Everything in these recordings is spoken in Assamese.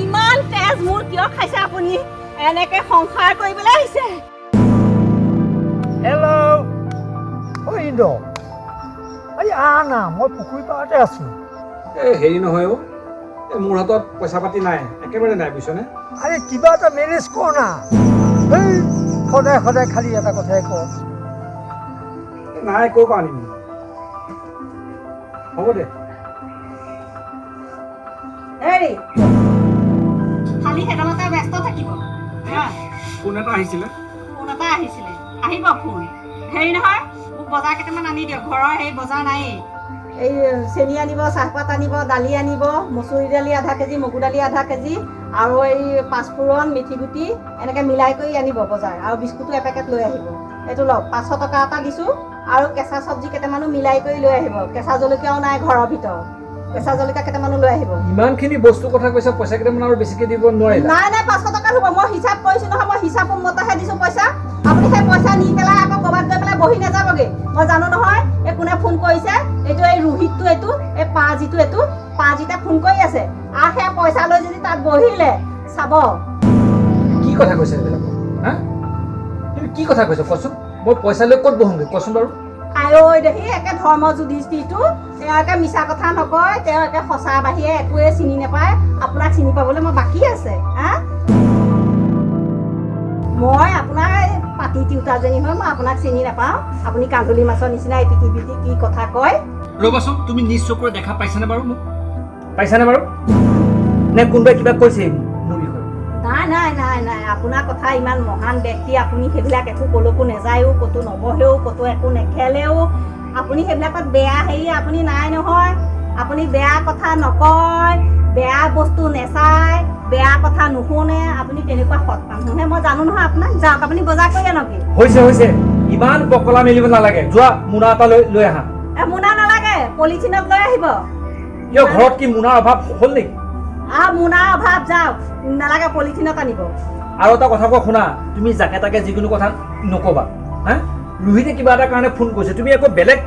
ইমান তেজ মোৰ কিয় খাইছে আপুনি এনেকে সংসাৰ কৰিবলৈ আহিছে হেল্ল' ঐ ইন্দ্ৰ এই আনা মই পুখুৰী পাৰতে আছো এই হেৰি নহয় মোৰ হাতত পইচা পাতি নাই একেবাৰে নাই বুজিছনে আৰে কিবা এটা মেনেজ কৰ না এই সদায় সদায় খালি এটা কথাই ক নাই ক'ৰ পৰা আনিম হ'ব দে হেৰি খালি হেডলতে ব্যস্ত থাকিব ফোন এটা আহিছিলে ফোন এটা আহিছিলে আহিব ফোন হেৰি নহয় মোক বজাৰ কেইটামান আনি দিয়ক ঘৰৰ সেই বজাৰ নাই এই চেনি আনিব চাহপাত আনিব দালি আনিব মচুৰি দালি আধা কেজি মগু দালি আধা কেজি আৰু এই পাঁচফোৰণ মিঠি গুটি এনেকৈ মিলাই কৰি আনিব বজাৰ আৰু বিস্কুটো এপেকেট লৈ আহিব এইটো লওক 500 টকা এটা দিছোঁ আৰু কেঁচা চব্জি কেইটামানো মিলাই কৰি লৈ আহিব কেঁচা জলকীয়াও নাই ঘৰৰ ভিতৰত কেঁচা জলকীয়া কেইটামানো লৈ আহিব ইমানখিনি বস্তুৰ কথা কৈছে পইচা কেইটামান আৰু বেছিকৈ দিব নোৱাৰিলা নাই 500 টকা হ'ব মই হিচাপ কৰিছোঁ নহয় মই হিচাপ মতেহে দিছোঁ পইচা আপুনি সেই পইচা নি পেলাই আকৌ ক'ৰবাত গৈ পেলাই বহি নাযাবগৈ মই জানো নহয় এই কোনে ফোন কৰিছে এইটো এই ৰোহিতটো এইটো এই পাঁজিতে ফোন কৰি আছে আৰু সেই পইচা লৈ যদি তাত বহিলে চাব কি কথা কৈছে এইবিলাক হা তুমি কি কথা কৈছা কচোন মই পইচা লৈ ক'ত বহোঁগৈ কচোন বাৰু আই দেখি একে ধৰ্ম যুধিষ্ঠিৰটো তেওঁ একে মিছা কথা নকয় তেওঁ একে সঁচা বাহিৰে একোৱে চিনি নাপায় আপোনাক চিনি পাবলৈ মই বাকী আছে হা মই আপোনাৰ পাতি তিউতাজনী হয় মই আপোনাক চিনি নাপাওঁ আপুনি কান্দুলি মাছৰ নিচিনা এই পৃথিৱীত কি কথা কয় ৰ'বাচোন তুমি নিজ চকুৰে দেখা পাইছানে বাৰু মোক পাইছানে বাৰু নে কোনোবাই কিবা কৈছে মোৰ বিষয়ে নাই আপোনাৰ কথা ইমান মহান ব্যক্তি আপুনি সেইবিলাক একো ক'লৈকো নাযায়ও ক'তো নবহেও ক'তো একো নেখেলেও আপুনি সেইবিলাকত বেয়া হেৰি আপুনি নাই নহয় আপুনি বেয়া কথা নকয় বেয়া বস্তু নেচায় বেয়া কথা নুশুনে আপুনি তেনেকুৱা সৎ মানুহে মই জানো নহয় আপোনাক যাওক আপুনি বজাৰ কৰি আনকি হৈছে ইমান বকলা মেলিব নালাগে যোৱা মোনা এটা লৈ আহা মোনা নালাগে পলিথিনত লৈ আহিব কিয় ঘৰত কি মোনাৰ অভাৱ হ'ল নেকি মোনাৰ অভাৱ যাওক নালাগে পলিথিনত আনিব আৰু এটা কথা কোৱা শুনা তুমি যাকে তাকে যিকোনো কথা নক'বা হা ৰোহিতে কিবা এটা কাৰণে ফোন কৰিছে তুমি একো বেলেগ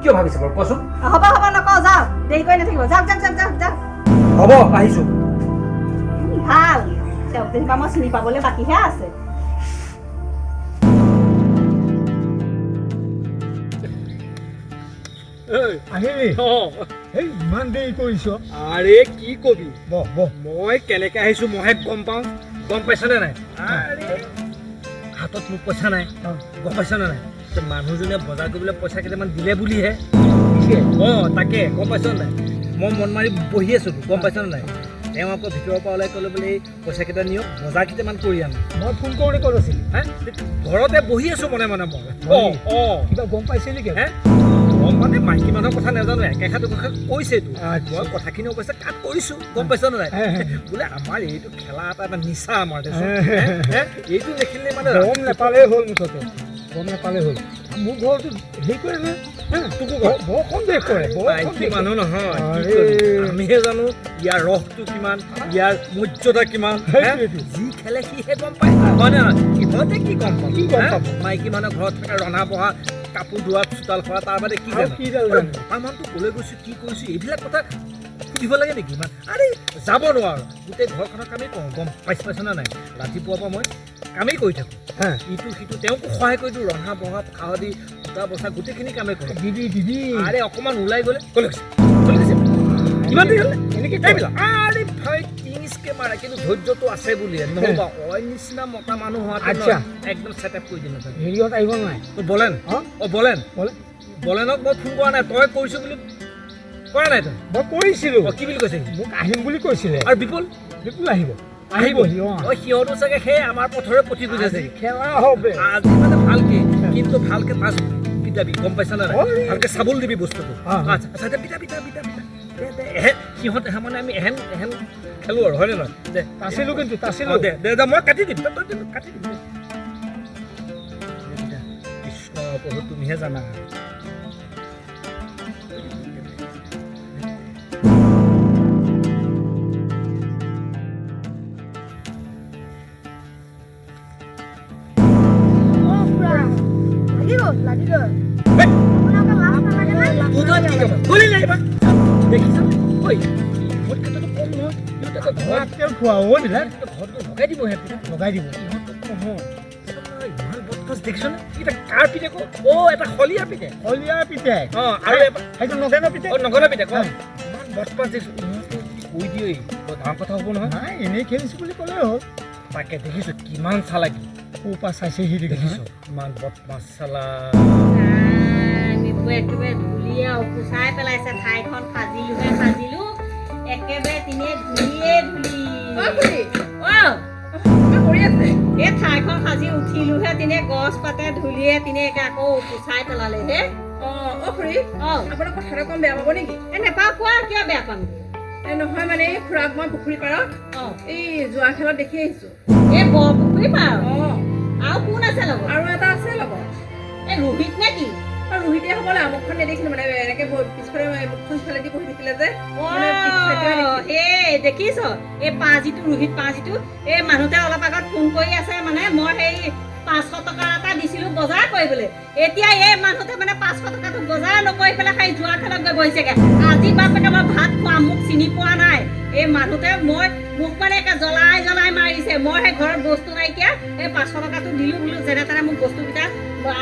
কিয় ভাবিছা বাৰু কোৱাচোন হ'ব নকওঁ যাওক দেৰি কৰি নাথাকিব যাওক হ'ব আহিছোঁ ভাল তেওঁক যেনিবা মই চিনি পাবলৈ বাকীহে আছে আহিলি এই ইমান দেৰি কৰিছ আৰে কি কবি বহ মই কেনেকৈ আহিছোঁ মইহে গম পাইছনে নাই হাতত মোক পইচা নাই গম পাইছনে নাই মানুহজনীয়ে বজাৰ কৰিবলৈ পইচা কেইটামান দিলে বুলিহে তাকে গম পাইছ নাই মই মন মাৰি বহি আছোঁ গম পাইছনে নাই তেওঁ আকৌ ভিতৰৰ পৰা ওলাই ক'লে বোলে এই পইচা কেইটা নিয়ক বজাৰ কেইটামান কৰি আনো মই ফোন কৰোঁতে ক'ত আছিলি ঘৰতে বহি আছোঁ মনে মই কিবা গম পাইছিলি কে মানে মাইকী মানুহৰ কথা নাজানো একেষাৰ দুষাৰ কৈছেতো মই কথাখিনি অৱশ্যে কাট কৰিছোঁ গম পাইছ নাই বোলে আমাৰ এইটো খেলা এটা নিচা আমাৰ এইটো দেখিলে মানে গম নাপালেই হ'ল মুঠতে মোৰ ঘৰটো হেৰি কৰে নে তোকো বৰ সন্দেহ কৰে মাইকী মানুহ নহয় আমিহে জানো ইয়াৰ ৰসটো কিমান ইয়াৰ মৰ্যাদা কিমান যি খেলে সিহে গম পায় হয় নে নহয় সিহঁতে কি গম পাব মাইকী মানুহ ঘৰত থাকে ৰন্ধা বঢ়া কাপোৰ ধোৱা চোতাল কৰা তাৰ বাদে কি জানো আমাৰতো ক'লৈ গৈছোঁ কি কৰিছোঁ এইবিলাক কথা সুধিব লাগে নেকি ইমান আৰে যাব নোৱাৰোঁ গোটেই ঘৰখনৰ কামেই কৰোঁ গম পাইছনে নাই ৰাতিপুৱাৰ পৰা মই কামেই কৰি থাকোঁ ইটো সিটো তেওঁকো সহায় কৰি দিওঁ ৰন্ধা বঢ়া খাৱা দি সূতা বচা গোটেইখিনি কামেই কৰোঁ দিদি আৰে অকণমান ওলাই গ'লে ক'লৈ গৈছে ইমান দেৰি হ'লে এনেকৈ টাইমবিলাক আৰে ভাই টিঙিচকৈ মাৰে কিন্তু ধৈৰ্যটো আছে বুলিয়ে নহ'বা অইন নিচিনা মতা মানুহ হোৱাটো একদম ছেট আপ কৰি দিলে হেৰিহঁত আহিব নাই বলেন বলেনক মই ফোন কৰা নাই তই কৰিছোঁ বুলি কৰা নাই তই মই কৰিছিলোঁ কি বুলি কৈছে মোক আহিম বুলি কৈছিলে আৰু বিপুল আহিব সিহঁতো চাগে সেই আমাৰ পথৰে পঠি গৈছে খেলা হবে আজি মানে ভালকে কিন্তু ভালকে মাছ পিটাবি গম পাইছা নাই ভালকে চাবোল দিবি বস্তুটো আচ্ছা পিটা সিহঁতে মানে আমি এহেন খেলোঁ আৰু হয়নে নহয় দে তাচিলোঁ কিন্তু দে মই কাটি দিম কাটি দিম কৃষ্ণ প্ৰভু তুমিহে জানা গলি নাইবা দেখিছা ঐ বহুত কথাটো কম নহয় ইহঁতে ঘৰত তেল খোৱা অ' বিলাক ঘৰত লগাই দিব সিহঁতে লগাই দিব ইমান বদমাছ দেখিছনে এটা কাৰ পিতে ক এটা খলিয়া পিতে হলিয়া পিতাই আৰু সেইটো নগেনৰ পিতাই নগলা পিতে ইমান বদমাছ দেখিছো ইহঁতে কৈ দিয়ে বৰ ডাঙৰ কথা হ'ব নহয় নাই এনেই খেলিছোঁ বুলি ক'লেই হ'ল তাকে দেখিছো কিমান চালাকি ক'ৰ পৰা চাইছে সি দেখিছো ইমান বদমাছ চালা একেবাৰে ধূলিয়ে উপুচাই পেলাইছে ঠাইখন সাজিলো একেবাৰে তিনিয়ে ধূলিয়ে ধূলি কৰি আছে এই ঠাইখন সাজি উঠিলোহে তিনে গছ পাতে ধূলিয়ে তিনে আকৌ উপুচাই পেলালে হে খুৰী আপোনাৰ কথা এটা কম বেয়া পাব নেকি নেপাওঁ কোৱা কিয় বেয়া পাম নহয় মানে এই খুৰাক মই পুখুৰী পাৰত এই যোৱা খেলত দেখি আহিছো এই বৰ পুখুৰী পাৰ আৰু কোন আছে লগত আৰু এটা আছে লগত এই ৰোহিত নে কি ৰোহিতে হ'বলে মুখখন নেদেখিলো মানে এনেকে পিছফালে মুখখন ফালেদি বহি থাকিলে যে এই দেখিছ এই পাঁজিটো ৰোহিত পাঁজিটো এই মানুহটোৱে অলপ আগত ফোন কৰি আছে মানে মই সেই 500 টকা এটা দিছিলো বজাৰ কৰিবলৈ এতিয়া এই মানুহতে মানে 500 টকাটো বজাৰ নকৰি পেলাই খাই যোৱা খেলত গৈ বহিছেগে আজি বাপেকে মই ভাত খোৱা মোক চিনি পোৱা নাই এই মানুহতে মোক মানে একে জ্বলাই মাৰিছে মই সেই ঘৰত বস্তু নাইকিয়া এই 500 টকাটো দিলো বোলো যেনে তেনে মোক বস্তুকেইটা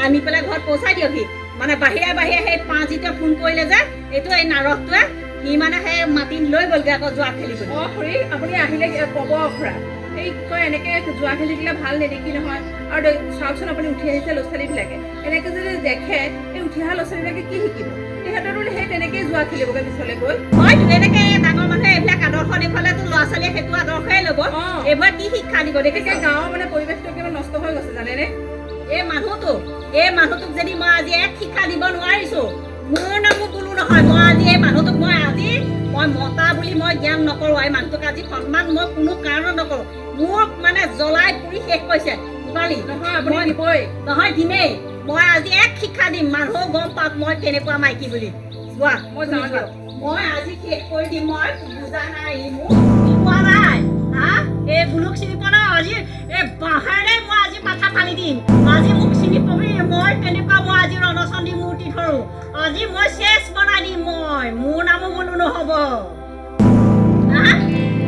আনি পেলাই ঘৰত পৌঁছাই দিয়কহি মানে বাহিৰে সেই পাঁজিটোৱে ফোন কৰিলে যে এইটো এই নাৰকটোৱে সি মানে সেই মাতি লৈ গ'লগৈ আকৌ যোৱা খেলিবলৈ খুৰী আপুনি আহিলে ক'ব খুৰা এই কয় এনেকে যোৱা খেলি দিলে ভাল নেদেখি নহয় আৰু চাওকচোন আপুনি উঠি আহিছে ল'ৰা ছোৱালীবিলাকে এনেকে যদি দেখে এই উঠি অহা ল'ৰা ছোৱালীবিলাকে কি শিকিব সিহঁতৰ সেই তেনেকেই যোৱা খেলিবগৈ পিছলৈ গৈ হয়তো এনেকে ডাঙৰ মানুহে এইবিলাক আদৰ্শ দেখুৱালেতো ল'ৰা ছোৱালীয়ে সেইটো আদৰ্শই ল'ব এইবোৰ কি শিক্ষা দিব দেখিছে গাঁৱৰ মানে পৰিৱেশটো একেবাৰে নষ্ট হৈ গৈছে জানেনে এই মানুহটোক যদি মই আজি এক শিক্ষা দিব নোৱাৰিছো মোৰ নামো কোনো নহয় মই আজি এই মানুহটোক মই মতা বুলি মই জ্ঞান নকৰোঁ এই মানুহটোক আজি সন্মান মই কোনো কাৰণত নকৰোঁ মোক মানে জ্বলাই পুৰি শেষ কৰিছে ছোৱালী নহয় আপুনি দিবই নহয় দিমেই মই আজি এক শিক্ষা দিম মানুহ গম পাওক মই কেনেকুৱা মাইকী বুলি চোৱা মই যাওঁ দিয়ক মই আজি শেষ কৰি দিম মই বুজা নাই মোক পোৱা নাই এই বুলুক চিনি পোৱা নাই আজি এই বাহাৰে মই আজি মাথা ফালি দিম আজি মোক চিনি পাবি মই কেনেকুৱা মই আজি ৰণচণ্ডী মূৰ্তি ধৰোঁ আজি মই চেচ বনাই দিম মোৰ নামো বোলো নহ'ব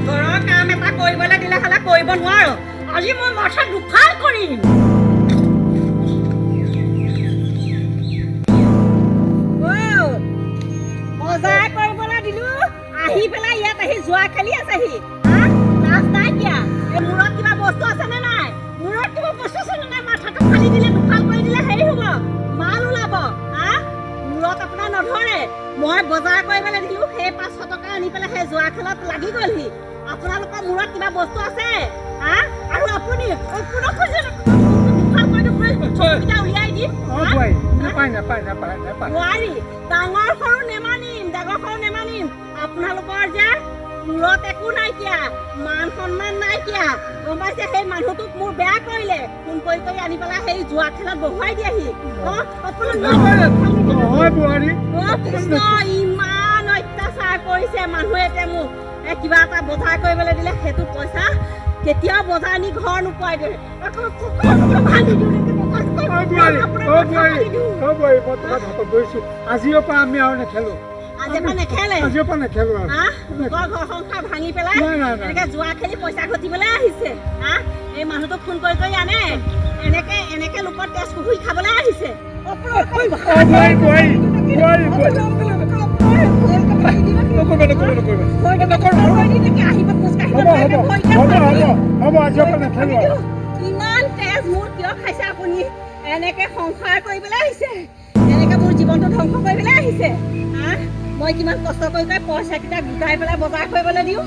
ঘৰৰ কাম এটা কৰিবলৈ দিলে হ'লে কৰিব নোৱাৰো আজি মই মাথা দুফাল কৰিম বজাৰ কৰিবলৈ দিলো আহি পেলাই ইয়াত আহি যোৱা খেলি আছেহি লাজ নাই কিয়া এই মূৰত কিবা বস্তু আছে নে নাই মূৰত কিবা বস্তু আছে নে নাই মাথাটো ফালি দিলে দুফাল কৰি দিলে হেৰি হ'ব মাল ওলাব মূৰত আপোনাৰ নধৰে মই বজাৰ কৰিবলৈ দিলো সেই 500 টকা আনি পেলাই সেই যোৱা খেলত লাগি গ'লহি আপোনালোকৰ মূৰত কিবা বস্তু আছে আৰু আপুনি উলিয়াই দিম নোৱাৰি ডাঙৰ সৰু নেমানিম আপোনালোকৰ যে মূৰত একো নাইকিয়া মান সন্মান নাইকিয়া গম পাইছে সেই মানুহটোক মোৰ বেয়া কৰিলে ফোন কৰি আনি পেলাই সেই যোৱা খেলত বহুৱাই দিয়েহি ইমান অত্যাচাৰ কৰিছে মানুহে এতিয়া মোক কিবা এটা বজাৰ কৰিবলৈ দিলে সেইটো পইচা কেতিয়াও বজাৰ নি ঘৰ নোপোৱাই দিয়ে আজিৰ পৰা আমি আৰু নেখেলো ঘৰ সংসাৰ ভাঙি পেলাই এনেকে যোৱা খেলি পইচা ঘটিবলৈ আহিছে এই মানুহটোক ফোন কৰি আনে এনেকে লোকৰ তেজ পুখুৰী খাবলৈ আহিছে ইমান তেজ মোৰ কিয় খাইছে আপুনি এনেকে সংসাৰ কৰিবলৈ আহিছে এনেকে মোৰ জীৱনটো ধ্বংস কৰিবলৈ আহিছে মই কিমান কষ্ট কৰি পইচাকেইটা গোটাই পেলাই বজাৰ কৰিবলৈ দিওঁ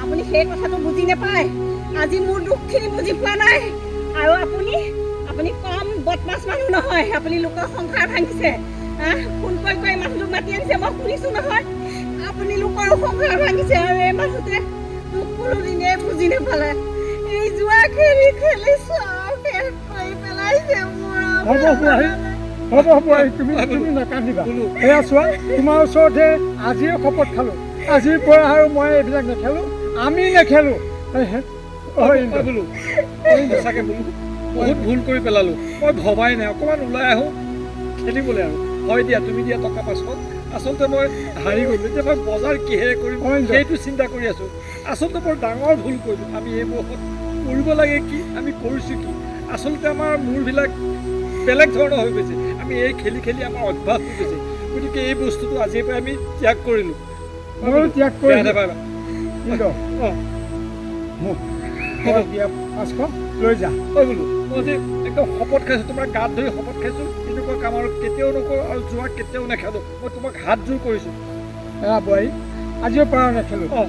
আপুনি সেই কথাটো বুজি নাপায় আজি মোৰ দুখখিনি বুজি পোৱা নাই আৰু আপুনি কম বদমাছ মানুহ নহয় আপুনি লোকৰ সংসাৰ ভাঙিছে ফোন কৰি মানুহটোক মাতি আনিছে মই শুনিছো নহয় আপুনি লোকৰ সংসাৰ ভাঙিছে আৰু এই মানুহটোৱে মোক কোনোদিনে বুজি নাপালে এই যোৱা খেলি চব শেষ কৰি পেলাইছে হ'ব তুমি নাকান্দিবা এয়া চোৱা তোমাৰ ওচৰতে আজিয়ে শপত খালোঁ আজিৰ পৰা আৰু মই এইবিলাক নেখেলোঁ আমি নেখেলোঁ বোলো সঁচাকৈ বোলো বহুত ভুল কৰি পেলালোঁ মই ভবাই নাই অকণমান ওলাই আহোঁ খেলিবলৈ আৰু হয় দিয়া তুমি দিয়া টকা 500 আচলতে মই হাৰি গ'লোঁ এতিয়া মই বজাৰ কিহেৰে কৰিম সেইটো চিন্তা কৰি আছোঁ আচলতে বৰ ডাঙৰ ভুল কৰিলোঁ আমি এই বয়সত কৰিব লাগে কি আমি কৰিছোঁ কি আচলতে আমাৰ মূৰবিলাক বেলেগ ধৰণৰ হৈ গৈছে আমি এই খেলি খেলি আমাৰ অভ্যাস হৈ গৈছে গতিকে এই বস্তুটো আজিৰ পৰা আমি ত্যাগ কৰিলোঁ ময়ো ত্যাগ কৰি নাপাবা অঁ মোক দিয়া 500 লৈ যা তই বোলো মই যে একদম শপত খাইছোঁ তোমাৰ গাত ধৰি শপত খাইছোঁ এনেকুৱা কাম আৰু কেতিয়াও নকৰোঁ আৰু যোৱা কেতিয়াও নেখেলোঁ মই তোমাক হাত জোৰ কৰিছোঁ বোৱাৰী আজিও পৰা নেখেলোঁ অঁ